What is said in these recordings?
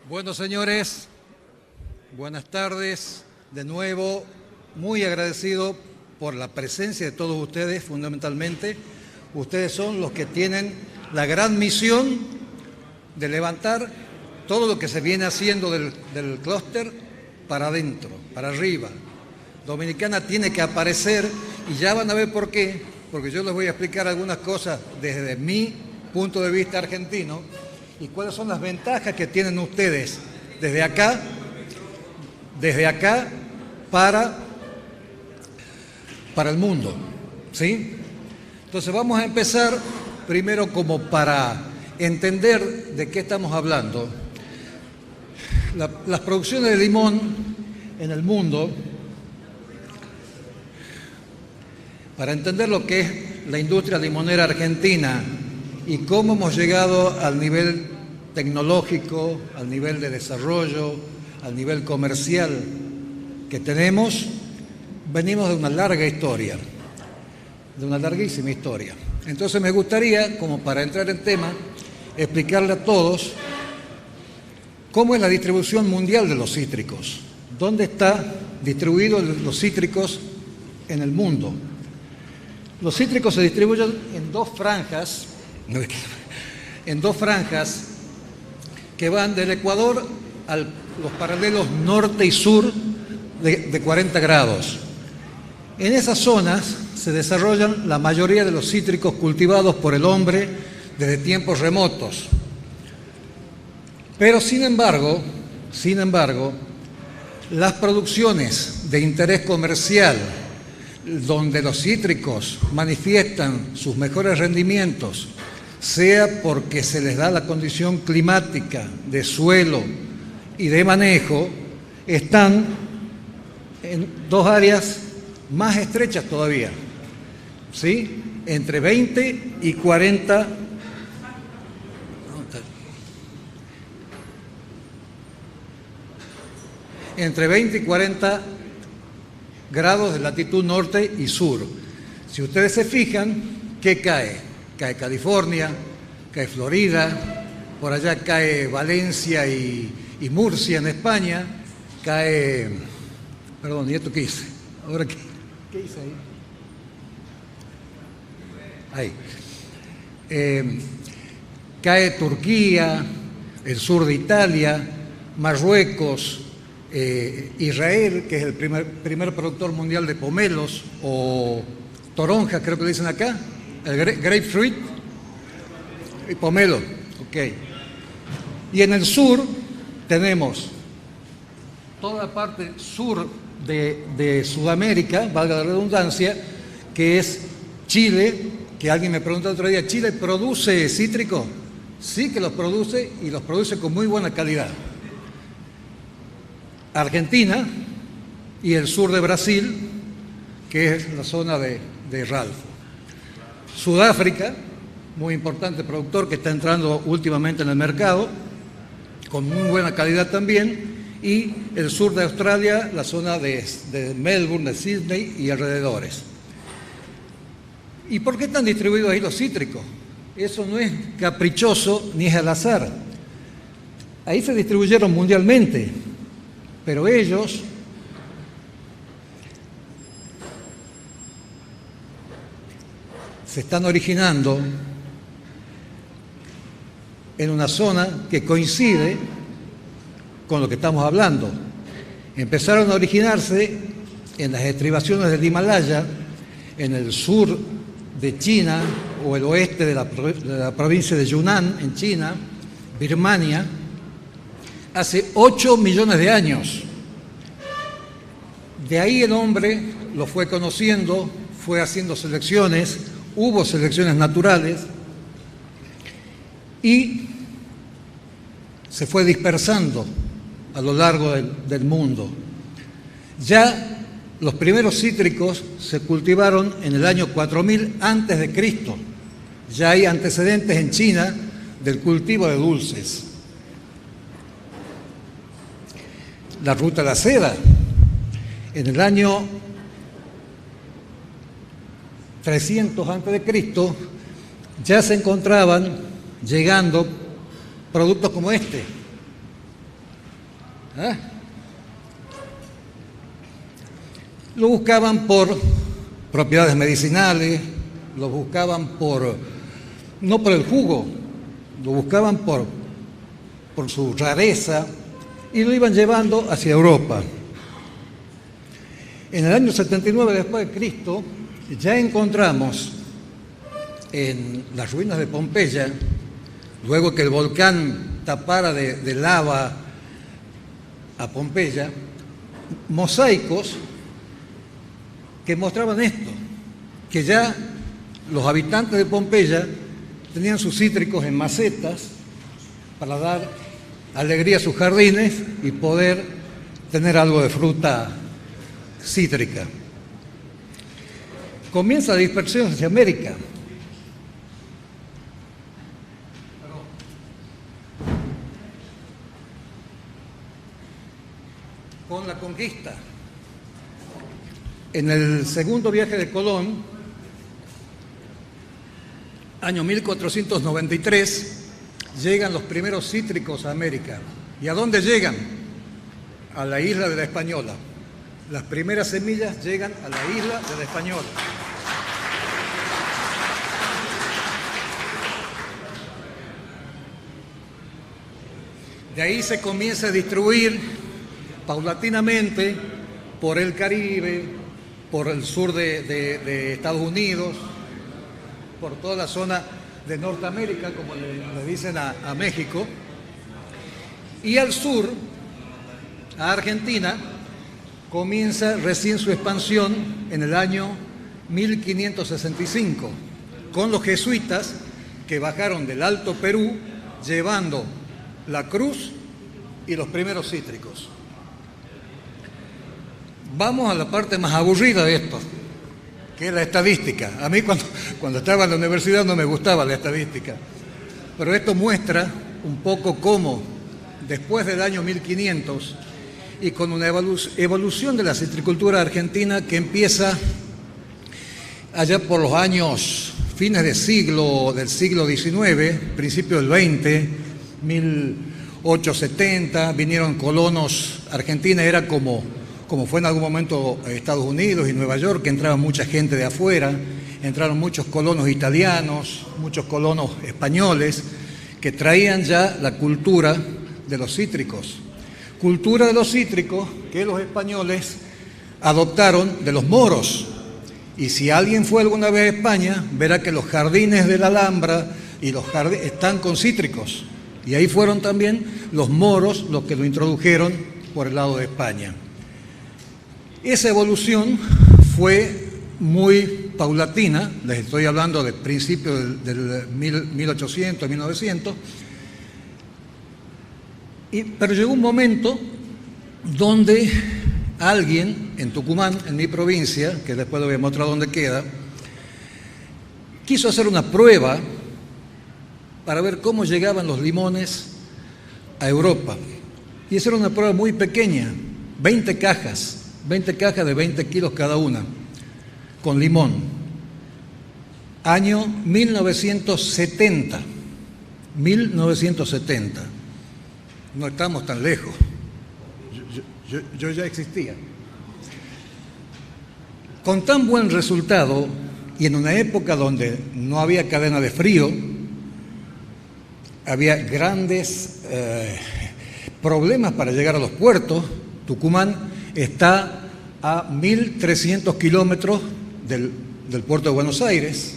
Bueno, señores, buenas tardes. De nuevo, muy agradecido por la presencia de todos ustedes, fundamentalmente. Ustedes son los que tienen la gran misión de levantar todo lo que se viene haciendo del clúster para adentro, para arriba. Dominicana tiene que aparecer y ya van a ver por qué, porque yo les voy a explicar algunas cosas desde mi punto de vista argentino y cuáles son las ventajas que tienen ustedes desde acá para el mundo, ¿sí? Entonces vamos a empezar primero como para entender de qué estamos hablando. Las producciones de limón en el mundo, para entender lo que es la industria limonera argentina y cómo hemos llegado al nivel tecnológico, al nivel de desarrollo, al nivel comercial que tenemos, venimos de una larga historia, de una larguísima historia. Entonces me gustaría, como para entrar en tema, explicarle a todos cómo es la distribución mundial de los cítricos, dónde están distribuidos los cítricos en el mundo. Los cítricos se distribuyen en dos franjas que van del Ecuador a los paralelos norte y sur de 40 grados. En esas zonas se desarrollan la mayoría de los cítricos cultivados por el hombre desde tiempos remotos. Pero sin embargo, las producciones de interés comercial donde los cítricos manifiestan sus mejores rendimientos, sea porque se les da la condición climática, de suelo y de manejo, están en dos áreas más estrechas todavía, ¿sí? Entre 20 y 40 grados de latitud norte y sur. Si ustedes se fijan, ¿qué cae? Cae California, cae Florida, por allá cae Valencia y Murcia en España, cae... Perdón, ¿y esto qué hice? ¿Ahora qué hice ahí? Ahí. Cae Turquía, el sur de Italia, Marruecos, Israel, que es el primer productor mundial de pomelos, o toronja, creo que le dicen acá, el grapefruit, y pomelo, ok. Y en el sur tenemos toda la parte sur de Sudamérica, valga la redundancia, que es Chile, que alguien me preguntó el otro día, ¿Chile produce cítrico? Sí que los produce y los produce con muy buena calidad. Argentina y el sur de Brasil, que es la zona de Ralfo. Sudáfrica, muy importante productor que está entrando últimamente en el mercado, con muy buena calidad también, y el sur de Australia, la zona de Melbourne, de Sydney y alrededores. ¿Y por qué están distribuidos ahí los cítricos? Eso no es caprichoso ni es al azar. Ahí se distribuyeron mundialmente. Pero ellos se están originando en una zona que coincide con lo que estamos hablando. Empezaron a originarse en las estribaciones del Himalaya, en el sur de China o el oeste de la provincia de Yunnan, en China, Birmania, hace 8 millones de años. De ahí el hombre lo fue conociendo, fue haciendo selecciones, hubo selecciones naturales y se fue dispersando a lo largo del mundo. Ya los primeros cítricos se cultivaron en el año 4000 antes de Cristo. Ya hay antecedentes en China del cultivo de dulces. La ruta de la seda. En el año 300 a.C. ya se encontraban llegando productos como este, ¿Ah? Lo buscaban por propiedades medicinales, lo buscaban no por el jugo, lo buscaban por su rareza y lo iban llevando hacia Europa. En el año 79 después de Cristo ya encontramos en las ruinas de Pompeya, luego que el volcán tapara de lava a Pompeya, mosaicos que mostraban esto, que ya los habitantes de Pompeya tenían sus cítricos en macetas para dar alegría a sus jardines y poder tener algo de fruta cítrica. Comienza la dispersión hacia América. Con la conquista. En el segundo viaje de Colón, año 1493, llegan los primeros cítricos a América. ¿Y a dónde llegan? A la isla de la Española. Las primeras semillas llegan a la isla de la Española. De ahí se comienza a distribuir paulatinamente por el Caribe, por el sur de Estados Unidos, por toda la zona de Norteamérica, como le dicen a México, y al sur, a Argentina, comienza recién su expansión en el año 1565, con los jesuitas que bajaron del Alto Perú llevando la cruz y los primeros cítricos. Vamos a la parte más aburrida de esto, que es la estadística. A mí cuando estaba en la universidad no me gustaba la estadística, pero esto muestra un poco cómo después del año 1500 y con una evolución de la citricultura argentina que empieza allá por los años fines del siglo XIX, principio del XX, 1870, vinieron colonos. Argentina era como fue en algún momento Estados Unidos y Nueva York, que entraba mucha gente de afuera, entraron muchos colonos italianos, muchos colonos españoles, que traían ya la cultura de los cítricos. Cultura de los cítricos que los españoles adoptaron de los moros. Y si alguien fue alguna vez a España, verá que los jardines de la Alhambra y los jardines están con cítricos. Y ahí fueron también los moros los que lo introdujeron por el lado de España. Esa evolución fue muy paulatina, les estoy hablando de principios del 1800, 1900, pero llegó un momento donde alguien en Tucumán, en mi provincia, que después le voy a mostrar dónde queda, quiso hacer una prueba para ver cómo llegaban los limones a Europa. Y esa era una prueba muy pequeña, 20 cajas de 20 kilos cada una, con limón. Año 1970. No estamos tan lejos. Yo ya existía. Con tan buen resultado, y en una época donde no había cadena de frío, había grandes problemas para llegar a los puertos. Tucumán está a 1.300 kilómetros del puerto de Buenos Aires.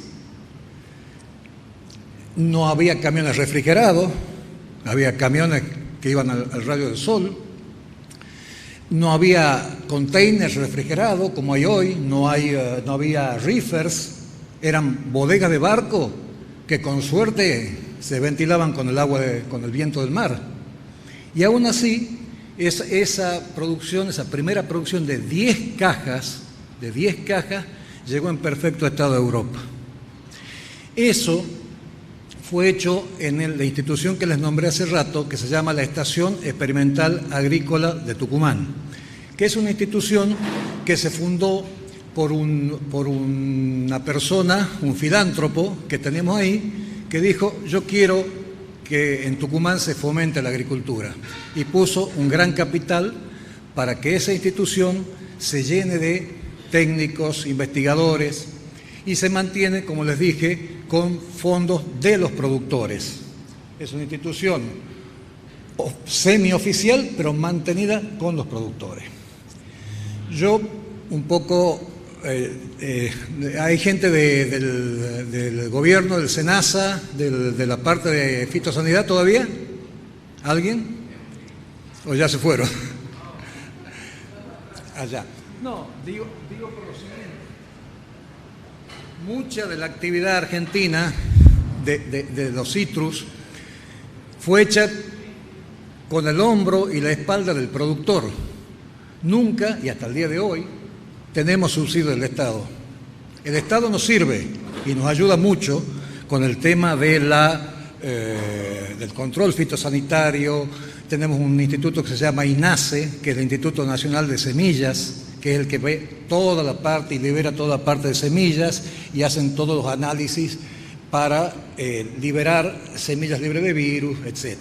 No había camiones refrigerados, había camiones que iban al rayo del sol. No había containers refrigerados como hay hoy, no había reefers, eran bodegas de barco que con suerte se ventilaban con el agua, con el viento del mar. Y aún así, esa primera producción de 10 cajas, llegó en perfecto estado a Europa. Eso fue hecho en la institución que les nombré hace rato, que se llama la Estación Experimental Agrícola de Tucumán, que es una institución que se fundó por una persona, un filántropo que tenemos ahí, que dijo: yo quiero que en Tucumán se fomente la agricultura y puso un gran capital para que esa institución se llene de técnicos, investigadores y se mantiene, como les dije, con fondos de los productores. Es una institución semioficial, pero mantenida con los productores. Yo un poco, hay gente del gobierno, del SENASA, de la parte de fitosanidad todavía, ¿alguien? ¿O ya se fueron? Allá. No, digo por lo siguiente. Mucha de la actividad argentina de los citrus fue hecha con el hombro y la espalda del productor. Nunca, y hasta el día de hoy, tenemos subsidio del Estado. El Estado nos sirve y nos ayuda mucho con el tema del control fitosanitario. Tenemos un instituto que se llama INASE, que es el Instituto Nacional de Semillas, que es el que ve toda la parte y libera toda la parte de semillas y hacen todos los análisis para liberar semillas libres de virus, etc.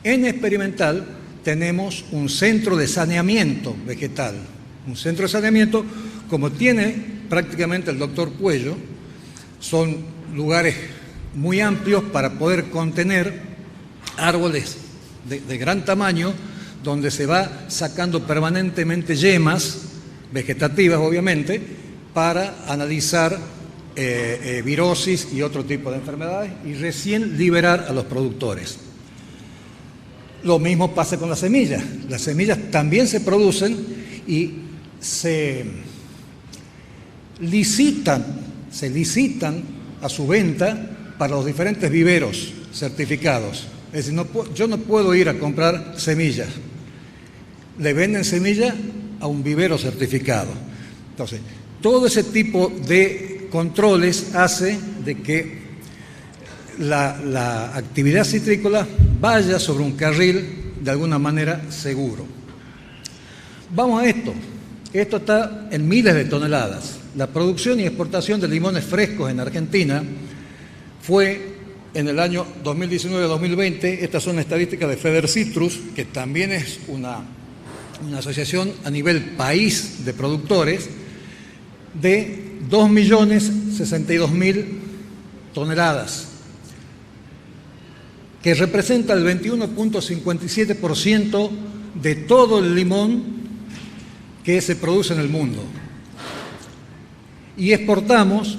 En experimental tenemos un centro de saneamiento vegetal. Un centro de saneamiento, como tiene prácticamente el doctor Puello, son lugares muy amplios para poder contener árboles de gran tamaño, donde se va sacando permanentemente yemas vegetativas, obviamente, para analizar virosis y otro tipo de enfermedades y recién liberar a los productores. Lo mismo pasa con las semillas. Las semillas también se producen y se licitan a su venta para los diferentes viveros certificados. Es decir, yo no puedo ir a comprar semillas. Le venden semillas a un vivero certificado. Entonces, todo ese tipo de controles hace de que la actividad citrícola vaya sobre un carril de alguna manera seguro. Vamos a esto. Esto está en miles de toneladas. La producción y exportación de limones frescos en Argentina fue en el año 2019-2020, estas son estadísticas de Federcitrus, que también es una asociación a nivel país de productores, de 2.062.000 toneladas, que representa el 21.57% de todo el limón que se produce en el mundo. Y exportamos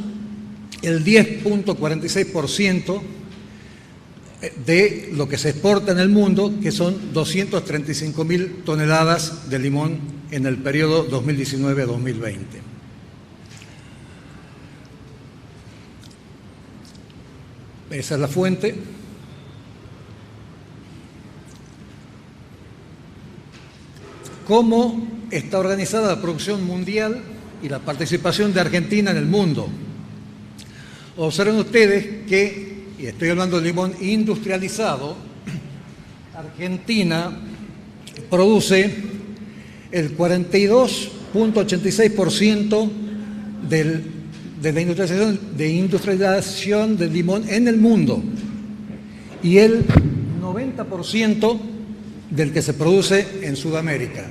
el 10.46% de lo que se exporta en el mundo, que son 235.000 toneladas de limón en el periodo 2019-2020. Esa es la fuente. ¿Cómo está organizada la producción mundial y la participación de Argentina en el mundo? Observen ustedes que, y estoy hablando de limón industrializado, Argentina produce el 42.86% de la industrialización del limón en el mundo y el 90% del que se produce en Sudamérica.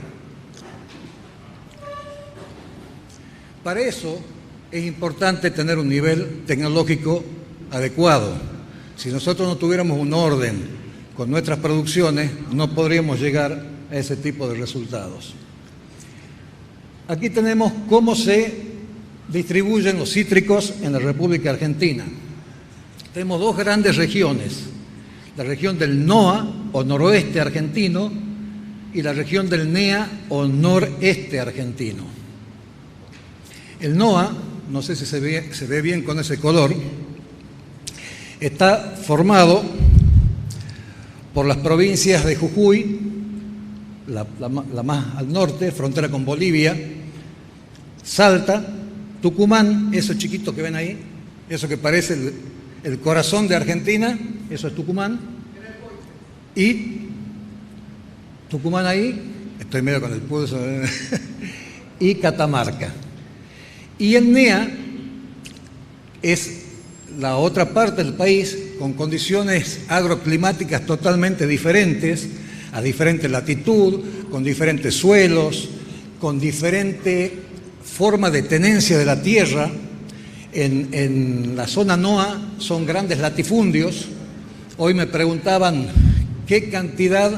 Para eso es importante tener un nivel tecnológico adecuado. Si nosotros no tuviéramos un orden con nuestras producciones, no podríamos llegar a ese tipo de resultados. Aquí tenemos cómo se distribuyen los cítricos en la República Argentina. Tenemos dos grandes regiones, la región del NOA o noroeste argentino y la región del NEA o noreste argentino. El NOA, no sé si se ve bien con ese color, está formado por las provincias de Jujuy, la más al norte, frontera con Bolivia, Salta, Tucumán, eso chiquito que ven ahí, eso que parece el corazón de Argentina, eso es Tucumán, y Tucumán ahí, estoy medio con el pulso, y Catamarca. Y el NEA es la otra parte del país con condiciones agroclimáticas totalmente diferentes, a diferente latitud, con diferentes suelos, con diferente forma de tenencia de la tierra. En la zona NOA son grandes latifundios. Hoy me preguntaban qué cantidad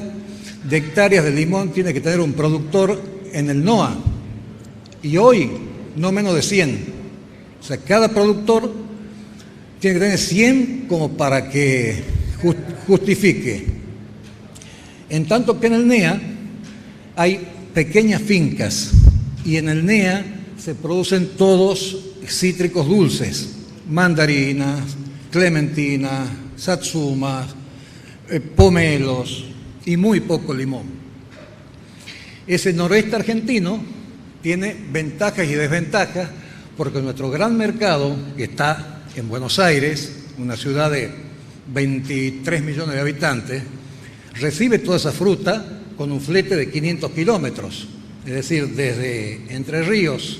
de hectáreas de limón tiene que tener un productor en el NOA. Y hoy no menos de 100. O sea, cada productor tiene que tener 100 como para que justifique. En tanto que en el NEA hay pequeñas fincas y en el NEA se producen todos cítricos dulces, mandarinas, clementinas, satsumas, pomelos y muy poco limón. Ese noroeste argentino tiene ventajas y desventajas porque nuestro gran mercado, que está en Buenos Aires, una ciudad de 23 millones de habitantes, recibe toda esa fruta con un flete de 500 kilómetros, es decir, desde Entre Ríos,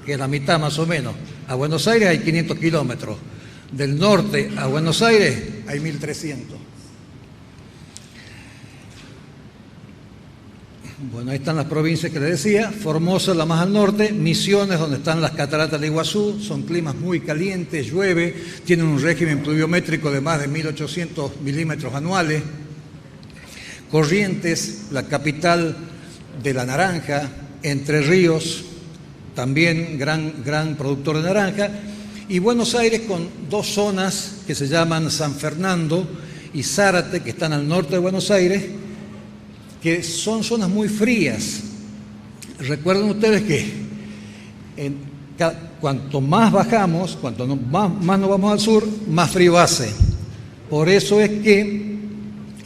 que es la mitad más o menos, a Buenos Aires hay 500 kilómetros, del norte a Buenos Aires hay 1300. Bueno, ahí están las provincias que les decía. Formosa, la más al norte. Misiones, donde están las cataratas de Iguazú. Son climas muy calientes, llueve, tienen un régimen pluviométrico de más de 1800 milímetros anuales. Corrientes, la capital de la naranja. Entre Ríos, también gran productor de naranja. Y Buenos Aires con dos zonas que se llaman San Fernando y Zárate, que están al norte de Buenos Aires, que son zonas muy frías. Recuerden ustedes que cuanto más bajamos, cuanto más nos vamos al sur, más frío hace. Por eso es que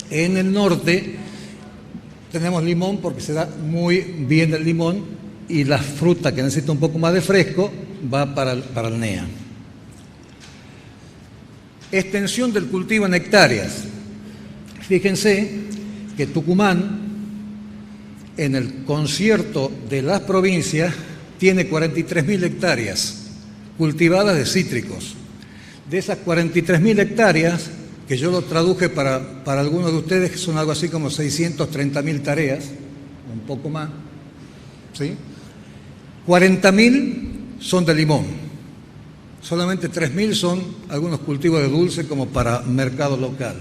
en el norte tenemos limón, porque se da muy bien el limón, y la fruta que necesita un poco más de fresco va para el NEA. Extensión del cultivo en hectáreas. Fíjense que Tucumán, en el concierto de las provincias, tiene 43.000 hectáreas cultivadas de cítricos. De esas 43.000 hectáreas, que yo lo traduje para algunos de ustedes, que son algo así como 630.000 tareas, un poco más, ¿sí? 40.000 son de limón. Solamente 3.000 son algunos cultivos de dulce como para mercado local.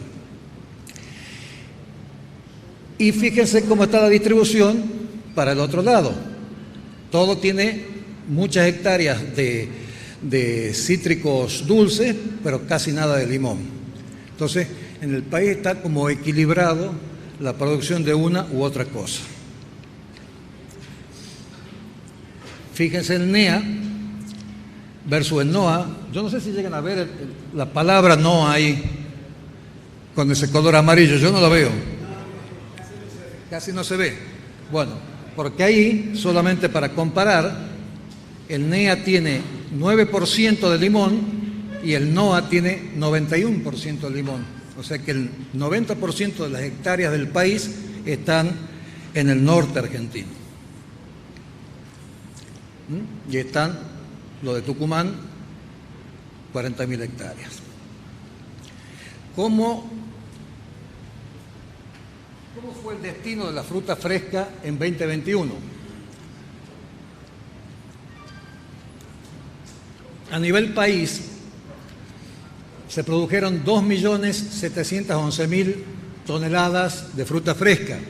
Y fíjense cómo está la distribución para el otro lado. Todo tiene muchas hectáreas de cítricos dulces, pero casi nada de limón. Entonces, en el país está como equilibrado la producción de una u otra cosa. Fíjense el NEA versus el NOA. Yo no sé si llegan a ver la palabra NOA ahí, con ese color amarillo. Yo no la veo. Casi no se ve. Bueno, porque ahí, solamente para comparar, el NEA tiene 9% de limón y el NOA tiene 91% de limón. O sea que el 90% de las hectáreas del país están en el norte argentino. Y están, lo de Tucumán, 40.000 hectáreas. ¿Cómo fue el destino de la fruta fresca en 2021? A nivel país se produjeron 2.711.000 toneladas de fruta fresca,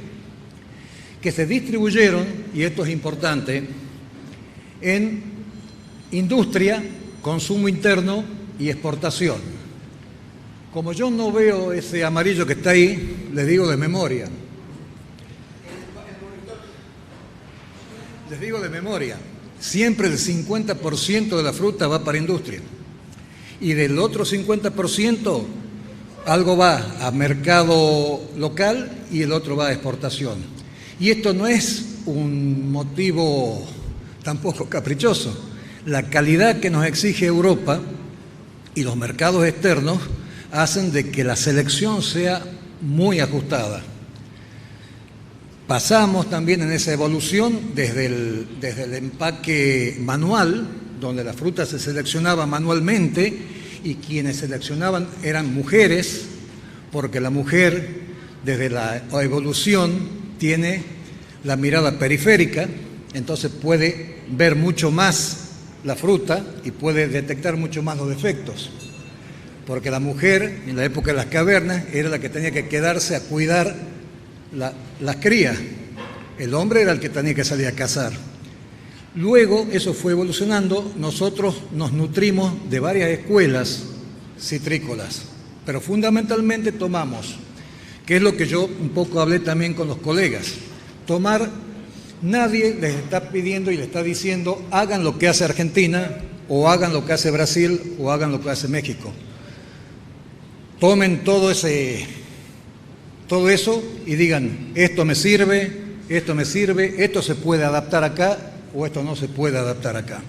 que se distribuyeron, y esto es importante, en industria, consumo interno y exportación. Como yo no veo ese amarillo que está ahí, les digo de memoria. Les digo de memoria. Siempre el 50% de la fruta va para industria. Y del otro 50%, algo va a mercado local y el otro va a exportación. Y esto no es un motivo tampoco caprichoso. La calidad que nos exige Europa y los mercados externos hacen de que la selección sea muy ajustada. Pasamos también en esa evolución desde el empaque manual, donde la fruta se seleccionaba manualmente y quienes seleccionaban eran mujeres, porque la mujer desde la evolución tiene la mirada periférica, entonces puede ver mucho más la fruta y puede detectar mucho más los defectos. Porque la mujer, en la época de las cavernas, era la que tenía que quedarse a cuidar las crías. El hombre era el que tenía que salir a cazar. Luego, eso fue evolucionando, nosotros nos nutrimos de varias escuelas citrícolas, pero fundamentalmente tomamos, que es lo que yo un poco hablé también con los colegas, nadie les está pidiendo y les está diciendo hagan lo que hace Argentina, o hagan lo que hace Brasil, o hagan lo que hace México. Tomen todo eso y digan, esto me sirve, esto se puede adaptar acá o esto no se puede adaptar acá.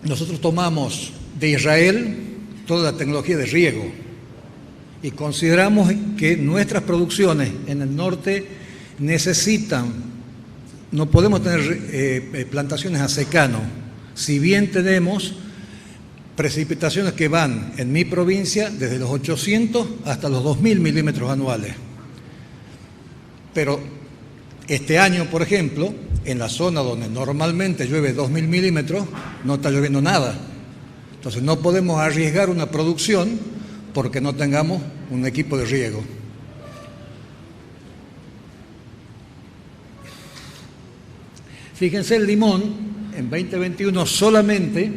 Nosotros tomamos de Israel toda la tecnología de riego y consideramos que nuestras producciones en el norte no podemos tener plantaciones a secano, si bien tenemos precipitaciones que van en mi provincia desde los 800 hasta los 2000 milímetros anuales. Pero este año, por ejemplo, en la zona donde normalmente llueve 2000 milímetros, no está lloviendo nada. Entonces no podemos arriesgar una producción porque no tengamos un equipo de riego. Fíjense, el limón en 2021 solamente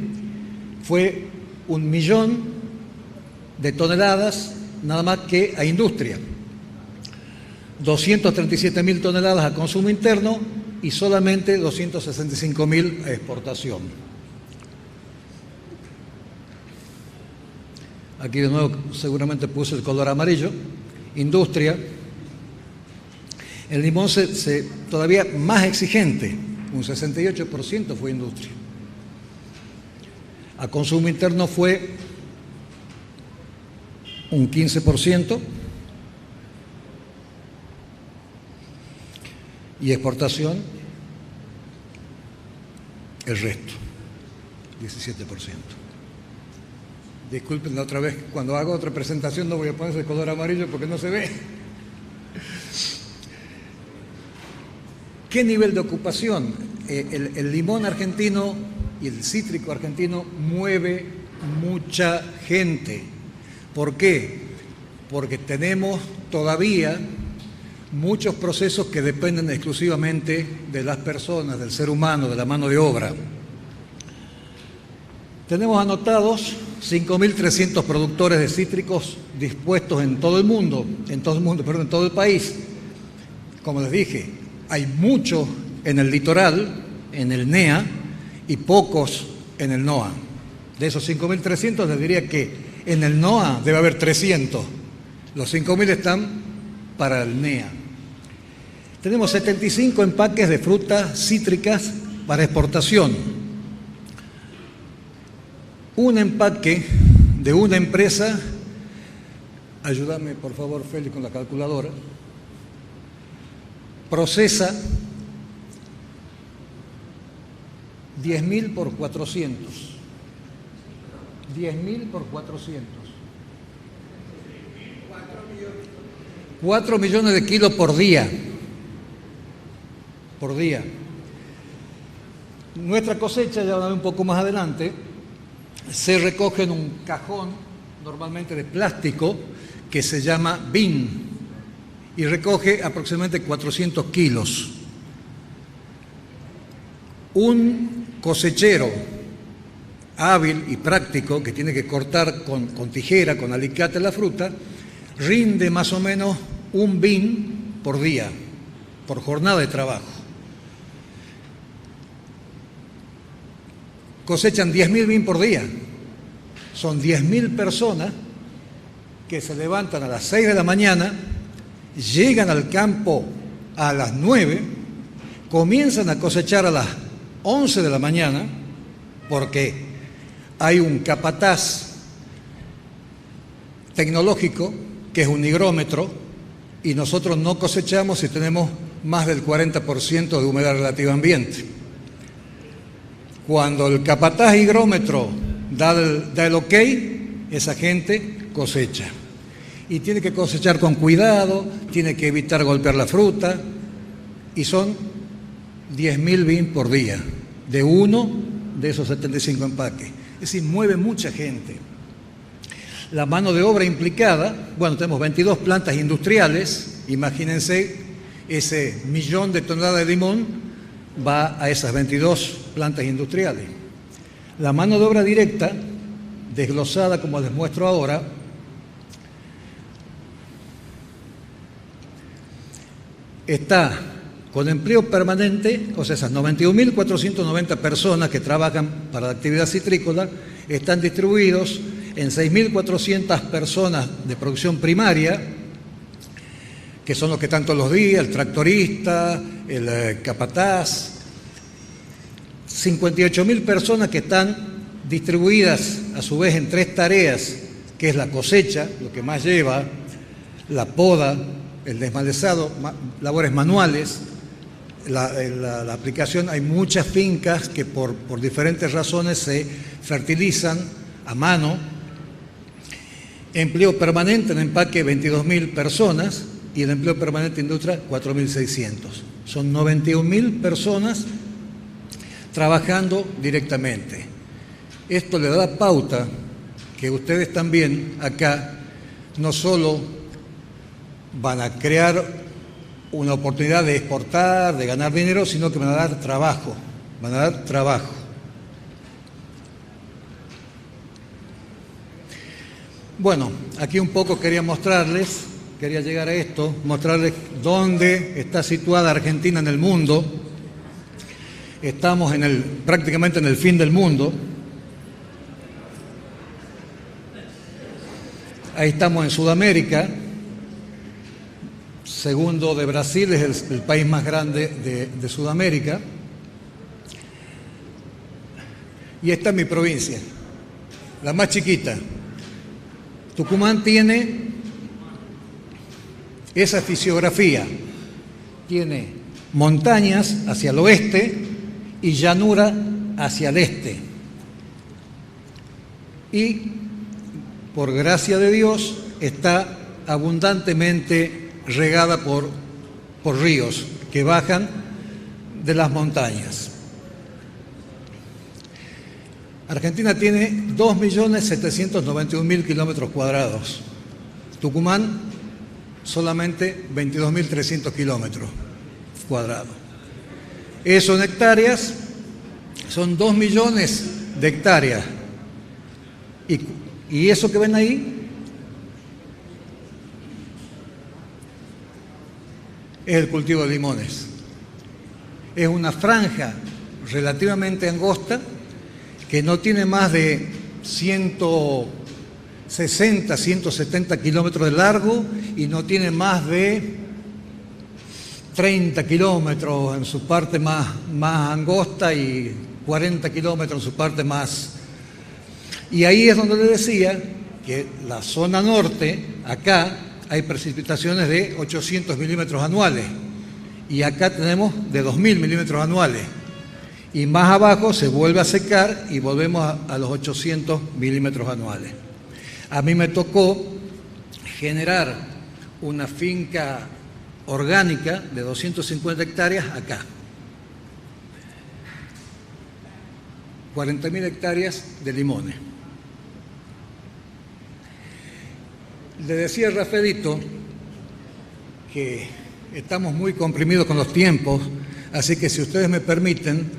fue 1 millón de toneladas nada más que a industria, 237.000 toneladas a consumo interno y solamente 265.000 a exportación. Aquí de nuevo seguramente puse el color amarillo. Industria. El limón todavía más exigente, un 68% fue industria. A consumo interno fue un 15% y exportación el resto, 17%. Disculpen, la otra vez, cuando hago otra presentación no voy a poner ese color amarillo porque no se ve. ¿Qué nivel de ocupación? El limón argentino y el cítrico argentino mueve mucha gente. ¿Por qué? Porque tenemos todavía muchos procesos que dependen exclusivamente de las personas, del ser humano, de la mano de obra. Tenemos anotados 5.300 productores de cítricos dispuestos en todo el país. Como les dije, hay muchos en el litoral, en el NEA, y pocos en el NOA. De esos 5.300 les diría que en el NOA debe haber 300. Los 5.000 están para el NEA. Tenemos 75 empaques de frutas cítricas para exportación. Un empaque de una empresa, ayúdame por favor Félix con la calculadora, procesa 10.000 por 400. 10.000 por 400. 4 millones de kilos por día. Por día. Nuestra cosecha, ya un poco más adelante, se recoge en un cajón, normalmente de plástico, que se llama bin, y recoge aproximadamente 400 kilos. Un cosechero hábil y práctico, que tiene que cortar con tijera, con alicate la fruta, rinde más o menos un bin por día, por jornada de trabajo. Cosechan 10.000 bin por día. Son 10.000 personas que se levantan a las 6 de la mañana, llegan al campo a las 9, comienzan a cosechar a las 11 de la mañana, porque hay un capataz tecnológico que es un higrómetro, y nosotros no cosechamos si tenemos más del 40% de humedad relativa ambiente. Cuando el capataz higrómetro da el ok, esa gente cosecha. Y tiene que cosechar con cuidado, tiene que evitar golpear la fruta, y son 10.000 bin por día, de uno de esos 75 empaques. Es decir, mueve mucha gente. La mano de obra implicada, bueno, tenemos 22 plantas industriales, imagínense, ese 1.000.000 de toneladas de limón va a esas 22 plantas industriales. La mano de obra directa, desglosada como les muestro ahora, está con empleo permanente, o sea, esas 91.490 personas que trabajan para la actividad citrícola están distribuidos en 6.400 personas de producción primaria, que son los que están todos los días, el tractorista, el capataz, 58.000 personas que están distribuidas a su vez en 3 tareas, que es la cosecha, lo que más lleva, la poda, el desmalezado, labores manuales, la aplicación. Hay muchas fincas que por diferentes razones se fertilizan a mano. Empleo permanente en empaque 22.000 personas y el empleo permanente en industria 4.600. Son 91.000 personas trabajando directamente. Esto le da pauta que ustedes también acá no solo van a crear una oportunidad de exportar, de ganar dinero, sino que van a dar trabajo, van a dar trabajo. Bueno, aquí un poco quería mostrarles, quería llegar a esto, mostrarles dónde está situada Argentina en el mundo. Estamos prácticamente en el fin del mundo. Ahí estamos en Sudamérica. Segundo de Brasil, es el país más grande de Sudamérica. Y esta es mi provincia, la más chiquita. Tucumán tiene esa fisiografía. Tiene montañas hacia el oeste y llanura hacia el este. Y, por gracia de Dios, está abundantemente regada por ríos que bajan de las montañas. Argentina tiene 2.791.000 kilómetros cuadrados. Tucumán solamente 22.300 kilómetros cuadrados. Eso en hectáreas son 2 millones de hectáreas. Y eso que ven ahí es el cultivo de limones. Es una franja relativamente angosta que no tiene más de 160, 170 kilómetros de largo y no tiene más de 30 kilómetros en su parte más angosta y 40 kilómetros en su parte más. Y ahí es donde les decía que la zona norte, acá, hay precipitaciones de 800 milímetros anuales y acá tenemos de 2.000 milímetros anuales. Y más abajo se vuelve a secar y volvemos a los 800 milímetros anuales. A mí me tocó generar una finca orgánica de 250 hectáreas acá. 40.000 hectáreas de limones. Le decía a Rafaelito que estamos muy comprimidos con los tiempos, así que si ustedes me permiten,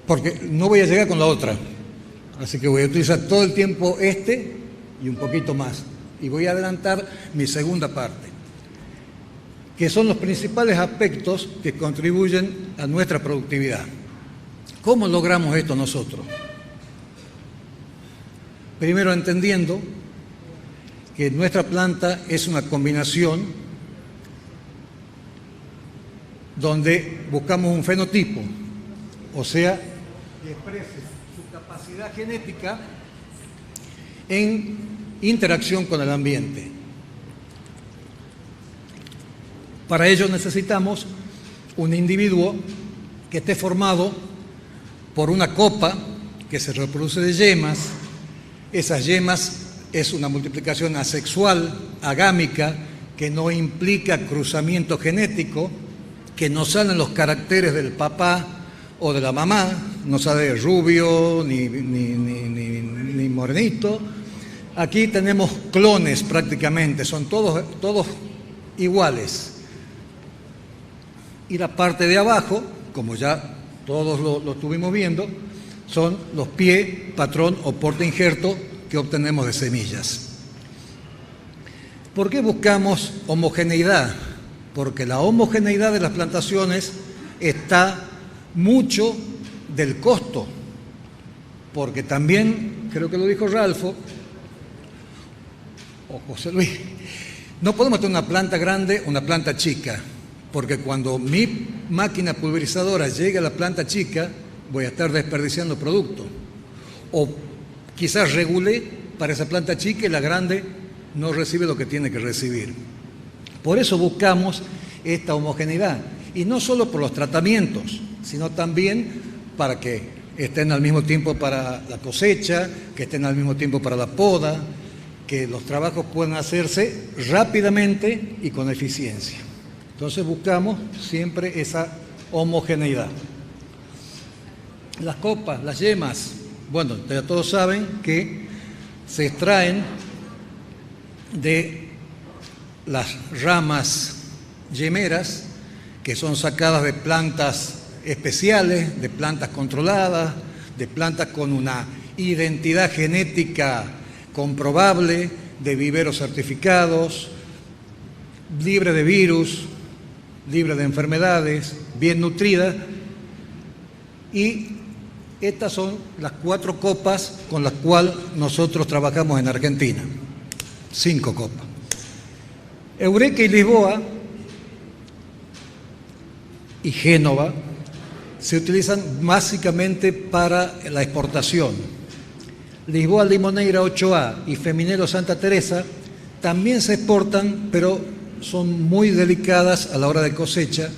porque no voy a llegar con la otra, así que voy a utilizar todo el tiempo y un poquito más. Y voy a adelantar mi segunda parte, que son los principales aspectos que contribuyen a nuestra productividad. ¿Cómo logramos esto nosotros? Primero, entendiendo que nuestra planta es una combinación donde buscamos un fenotipo, o sea, que exprese su capacidad genética en interacción con el ambiente. Para ello necesitamos un individuo que esté formado por una copa que se reproduce de yemas. Esas yemas es una multiplicación asexual, agámica, que no implica cruzamiento genético, que no salen los caracteres del papá o de la mamá, no sale rubio ni morenito. Aquí tenemos clones prácticamente, son todos iguales. Y la parte de abajo, como ya todos lo estuvimos viendo, son los pie, patrón o porte injerto que obtenemos de semillas. ¿Por qué buscamos homogeneidad? Porque la homogeneidad de las plantaciones está mucho del costo, porque también, creo que lo dijo Ralfo, o José Luis, no podemos tener una planta grande o una planta chica, porque cuando mi máquina pulverizadora llegue a la planta chica, voy a estar desperdiciando producto. O quizás regule para esa planta chica y la grande no recibe lo que tiene que recibir. Por eso buscamos esta homogeneidad, y no solo por los tratamientos, sino también para que estén al mismo tiempo para la cosecha, que estén al mismo tiempo para la poda, que los trabajos puedan hacerse rápidamente y con eficiencia. Entonces buscamos siempre esa homogeneidad. Las copas, las yemas, bueno, ya todos saben que se extraen de las ramas yemeras, que son sacadas de plantas especiales, de plantas controladas, de plantas con una identidad genética comprobable, de viveros certificados, libre de virus, libre de enfermedades, bien nutrida. Y estas son las 4 copas con las cuales nosotros trabajamos en Argentina. 5 copas. Eureka y Lisboa y Génova se utilizan básicamente para la exportación. Lisboa Limoneira 8A y Feminero Santa Teresa también se exportan, pero son muy delicadas a la hora de cosecha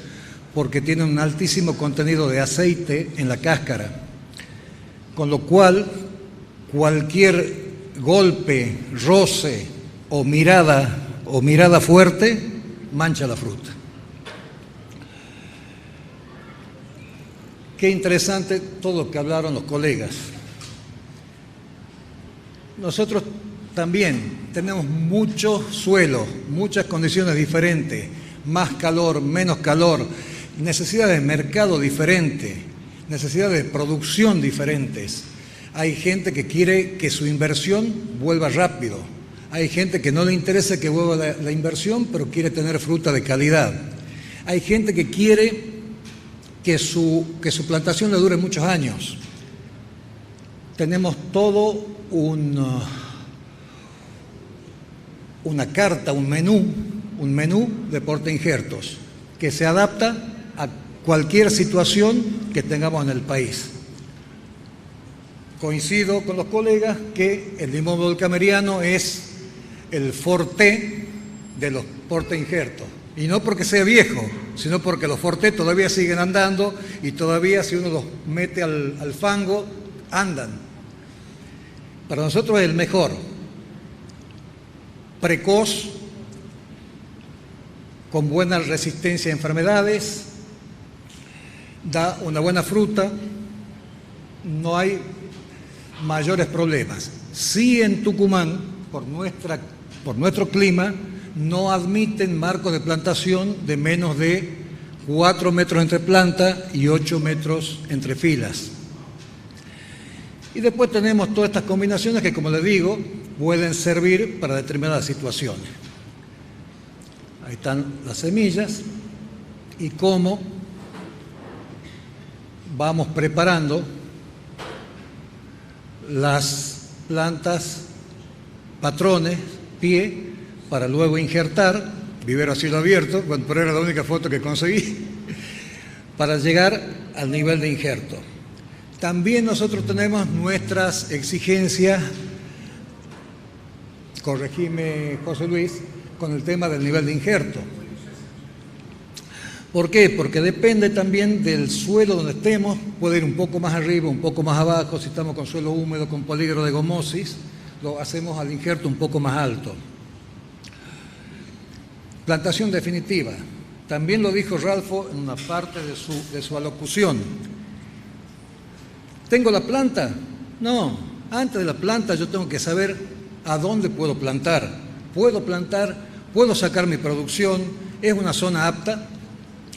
porque tienen un altísimo contenido de aceite en la cáscara, con lo cual cualquier golpe, roce o mirada fuerte mancha la fruta. Qué interesante todo lo que hablaron los colegas. Nosotros también tenemos mucho suelo, muchas condiciones diferentes, más calor, menos calor, necesidades de mercado diferentes, necesidades de producción diferentes. Hay gente que quiere que su inversión vuelva rápido. Hay gente que no le interesa que vuelva la inversión, pero quiere tener fruta de calidad. Hay gente que quiere que su plantación le dure muchos años. Tenemos todo una carta, un menú de porte injertos que se adapta a cualquier situación que tengamos en el país. Coincido con los colegas que el limón volcameriano es el forte de los porte injertos. Y no porque sea viejo, sino porque los fortés todavía siguen andando y todavía si uno los mete al fango, andan. Para nosotros es el mejor. Precoz, con buena resistencia a enfermedades, da una buena fruta, no hay mayores problemas. Sí, en Tucumán, por nuestro clima, no admiten marcos de plantación de menos de 4 metros entre planta y 8 metros entre filas. Y después tenemos todas estas combinaciones que, como les digo, pueden servir para determinadas situaciones. Ahí están las semillas y cómo vamos preparando las plantas, patrones, pie, para luego injertar, vivero a cielo abierto, pero era la única foto que conseguí, para llegar al nivel de injerto. También nosotros tenemos nuestras exigencias, corregime José Luis, con el tema del nivel de injerto. ¿Por qué? Porque depende también del suelo donde estemos, puede ir un poco más arriba, un poco más abajo. Si estamos con suelo húmedo, con polígono de gomosis, lo hacemos al injerto un poco más alto. Plantación definitiva. También lo dijo Ralfo en una parte de su alocución. ¿Tengo la planta? No. Antes de la planta yo tengo que saber a dónde puedo plantar. Puedo plantar, puedo sacar mi producción, es una zona apta.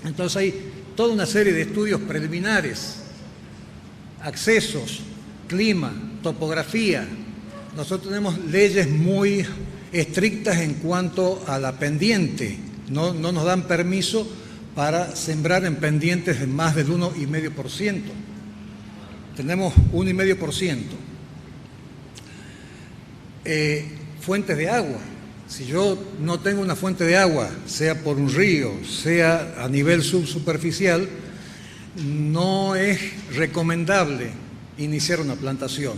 Entonces hay toda una serie de estudios preliminares, accesos, clima, topografía. Nosotros tenemos leyes muy estrictas en cuanto a la pendiente. No nos dan permiso para sembrar en pendientes de más del 1,5%. Tenemos 1,5%. Fuentes de agua. Si yo no tengo una fuente de agua, sea por un río, sea a nivel subsuperficial, no es recomendable iniciar una plantación.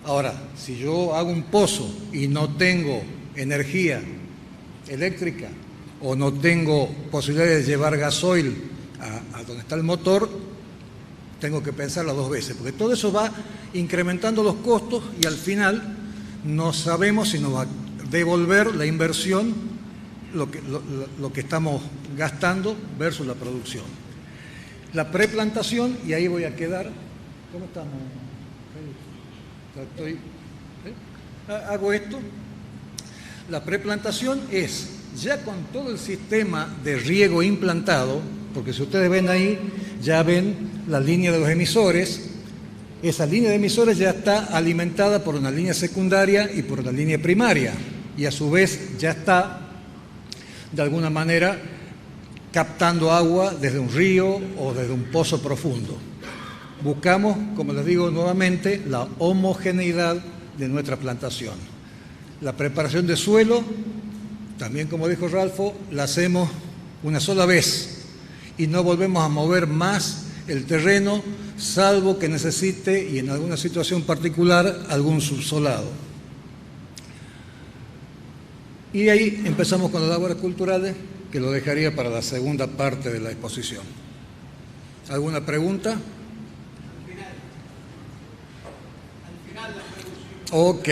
Ahora, si yo hago un pozo y no tengo energía eléctrica o no tengo posibilidades de llevar gasoil a donde está el motor, tengo que pensarlo dos veces, porque todo eso va incrementando los costos y al final no sabemos si nos va a devolver la inversión, lo que estamos gastando versus la producción. La preplantación, y ahí voy a quedar. ¿Cómo estamos? Hago esto. La preplantación es, ya con todo el sistema de riego implantado, porque si ustedes ven ahí, ya ven la línea de los emisores. Esa línea de emisores ya está alimentada por una línea secundaria y por una línea primaria, y a su vez ya está, de alguna manera, captando agua desde un río o desde un pozo profundo. Buscamos, como les digo nuevamente, la homogeneidad de nuestra plantación. La preparación de suelo, también como dijo Ralfo, la hacemos una sola vez y no volvemos a mover más el terreno, salvo que necesite, y en alguna situación particular, algún subsolado. Y ahí empezamos con las labores culturales, que lo dejaría para la segunda parte de la exposición. ¿Alguna pregunta? Al final la producción. Ok.